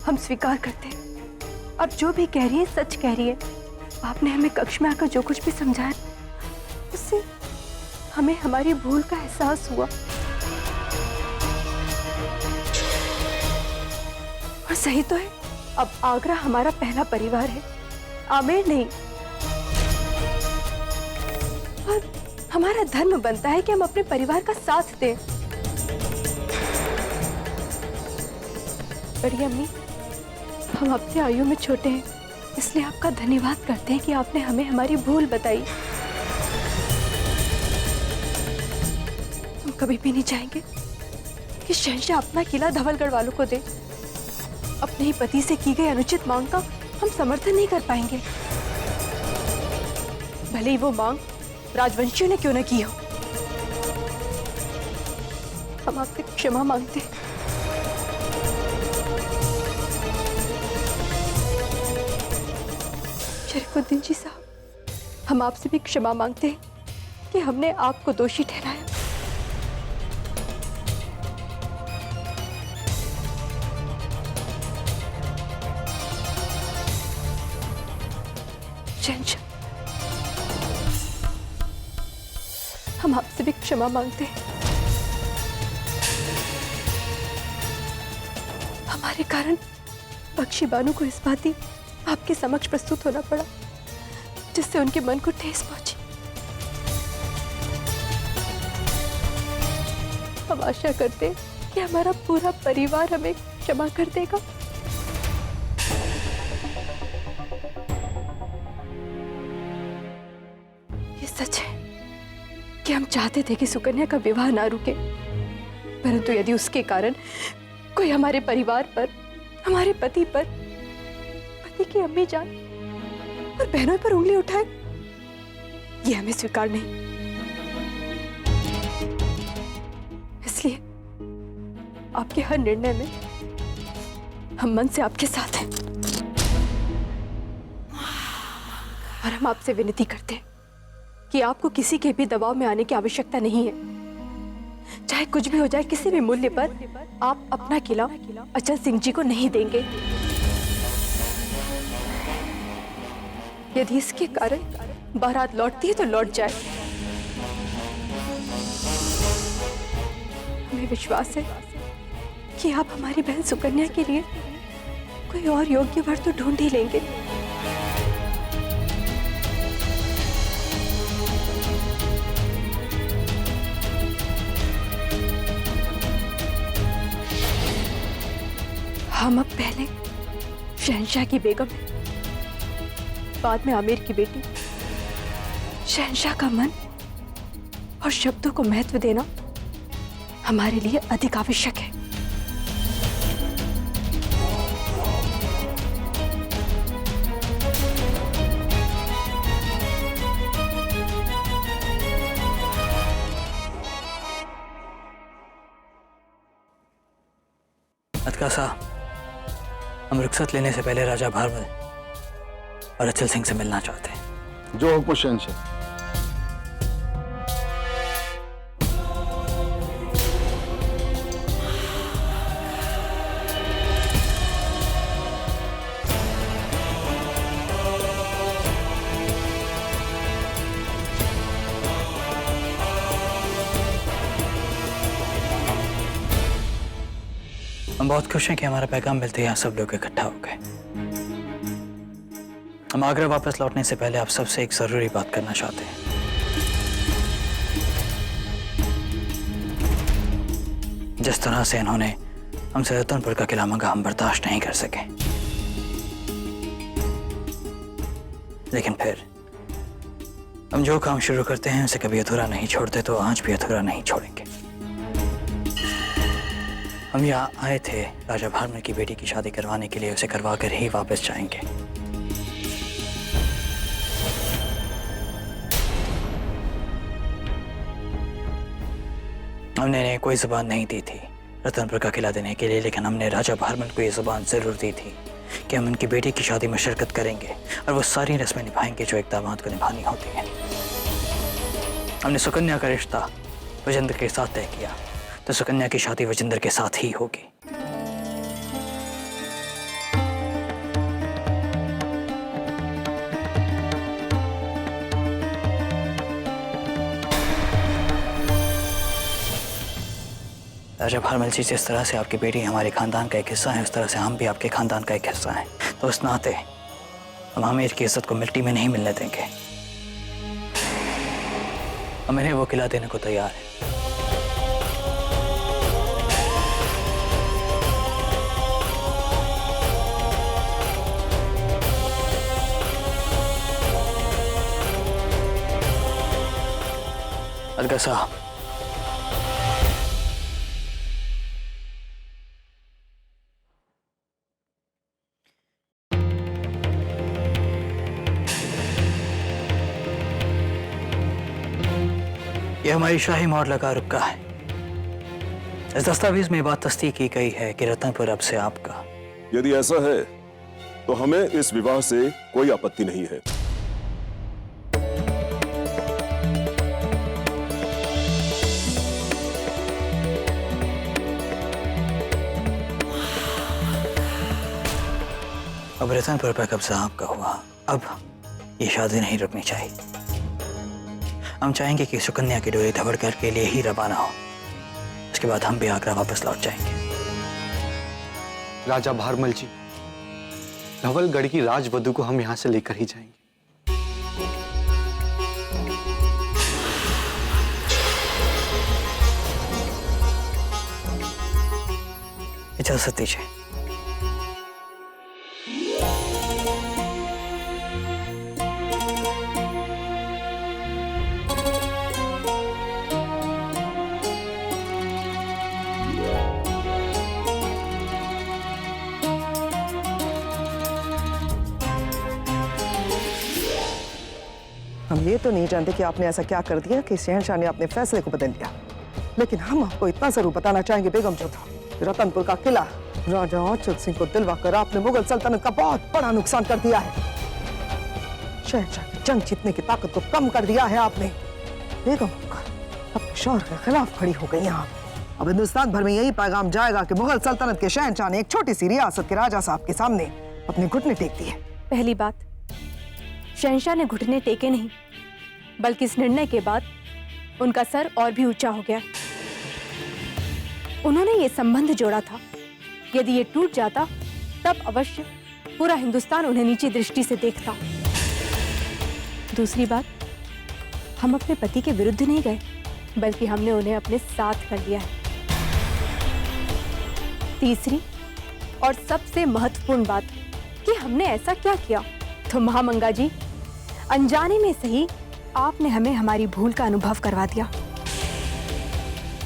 हम स्वीकार करते हैं। अब जो भी कह रही है सच कह रही है। आपने हमें कक्ष में आकर जो कुछ भी समझाया उससे हमें हमारी भूल का एहसास हुआ। और सही तो है, अब आगरा हमारा पहला परिवार है, आमेर नहीं। और हमारा धर्म बनता है कि हम अपने परिवार का साथ दें। बड़ी अम्मी, हम आपसे आयु में छोटे हैं, इसलिए आपका धन्यवाद करते हैं कि आपने हमें हमारी भूल बताई। हम कभी भी नहीं चाहेंगे कि शहंशाह अपना किला धवलगढ़ वालों को दे। अपने ही पति से की गई अनुचित मांग का हम समर्थन नहीं कर पाएंगे, भले ही वो मांग राजवंशियों ने क्यों न की हो। हम आपसे क्षमा मांगते हैं। शरीफुद्दीन जी साहब, हम आपसे भी क्षमा मांगते हैं कि हमने आपको दोषी ठहराया। शहंशाह, हम आपसे भी क्षमा मांगते हैं। हमारे कारण बख्शी बानू को इस बात ही आपके समक्ष प्रस्तुत होना पड़ा जिससे उनके मन को ठेस पहुंची। हम आशा करते हैं कि हमारा पूरा परिवार हमें क्षमा कर देगा। ये सच है कि हम चाहते थे कि सुकन्या का विवाह ना रुके, परंतु यदि उसके कारण कोई हमारे परिवार पर, हमारे पति पर, पति की अम्मी जान और बहनों पर उंगली उठाए, ये हमें स्वीकार नहीं। इसलिए आपके हर निर्णय में हम मन से आपके साथ हैं और हम आपसे विनती करते हैं कि आपको किसी के भी दबाव में आने की आवश्यकता नहीं है। चाहे कुछ भी हो जाए, किसी भी मूल्य पर आप अपना किला अचल सिंह जी को नहीं देंगे। यदि इसके कारण बारात लौटती है तो लौट जाए। हमें विश्वास है कि आप हमारी बहन सुकन्या के लिए कोई और योग्य वर तो ढूंढ ही लेंगे। हम अब पहले शहंशाह की बेगम, बाद में आमिर की बेटी। शहंशाह का मन और शब्दों को महत्व देना हमारे लिए अधिक आवश्यक है। अतकासा, हम रुखसत लेने से पहले राजा भारमल और अचल सिंह से मिलना चाहते हैं। जो हुक्म शहंशाह। हम बहुत खुश हैं कि हमारा पैगाम मिलते यहाँ सब लोग इकट्ठा हो गए। हम आगरा वापस लौटने से पहले आप सबसे एक जरूरी बात करना चाहते हैं। जिस तरह से इन्होंने हमसे रतनपुर का किला मांगा, हम बर्दाश्त नहीं कर सके। लेकिन फिर हम जो काम शुरू करते हैं उसे कभी अधूरा नहीं छोड़ते, तो आज भी अधूरा नहीं छोड़ेंगे। हम यहाँ आए थे राजा भारमल की बेटी की शादी करवाने के लिए, उसे करवा कर ही वापस जाएंगे। हमने कोई जुबान नहीं दी थी रतनपुर का किला देने के लिए, लेकिन हमने राजा भारमल को ये जुबान जरूर दी थी कि हम उनकी बेटी की शादी में शिरकत करेंगे और वो सारी रस्में निभाएंगे जो एक दामाद को निभानी होती है। हमने सुकन्या का रिश्ता विजेंद्र के साथ तय किया, तो सुकन्या की शादी विजेंद्र के साथ ही होगी। राजा भारमल जी, जिस तरह से आपकी बेटी हमारे खानदान का एक हिस्सा है, उस तरह से हम भी आपके खानदान का एक हिस्सा हैं। तो उस नाते हम आमिर की इज्जत को मिट्टी में नहीं मिलने देंगे। हम इन्हें वो किला देने को तैयार है। अलका साहब, यह हमारी शाही मोहर लगा रुका है। इस दस्तावेज में बात तस्दीक की गई है कि रतनपुर अब से आपका। यदि ऐसा है तो हमें इस विवाह से कोई आपत्ति नहीं है। अब रतनपुर पर कब्जा आपका हुआ, अब ये शादी नहीं रुकनी चाहिए। हम चाहेंगे कि सुकन्या की डोली धवड़गढ़ के लिए ही रवाना हो। उसके बाद हम भी आगरा वापस लौट जाएंगे। राजा भारमल जी, धवलगढ़ की राजवधु को हम यहाँ से लेकर ही जाएंगे। इजाजत दीजिए। हम ये तो नहीं जानते कि आपने ऐसा क्या कर दिया कि शहंशाह ने अपने फैसले को बदल दिया, लेकिन हम आपको इतना जरूर बताना चाहेंगे बेगम जोधा, रतनपुर का किला राजा औचल सिंह को दिलवा कर आपने मुगल सल्तनत का बहुत बड़ा नुकसान कर दिया है। शहंशाह की जंग जीतने की ताकत को कम कर दिया है आपने। बेगम होकर अपने शौहर के खिलाफ खड़ी हो गई आप। अब हिंदुस्तान भर में यही पैगाम जाएगा कि मुगल सल्तनत के शहंशाह ने एक छोटी सी रियासत के राजा साहब के सामने अपने घुटने टेक दिए। पहली बात, शहंशाह ने घुटने टेके नहीं, बल्कि इस निर्णय के बाद उनका सर और भी ऊंचा हो गया। उन्होंने ये संबंध जोड़ा था, यदि ये टूट जाता तब अवश्य पूरा हिंदुस्तान उन्हें नीची दृष्टि से देखता। दूसरी बात, हम अपने पति के विरुद्ध नहीं गए, बल्कि हमने उन्हें अपने साथ कर लिया है। तीसरी और सबसे महत्वपूर्ण बात कि हमने ऐसा क्या किया तो महामंगा जी, अनजाने में सही आपने हमें हमारी भूल का अनुभव करवा दिया।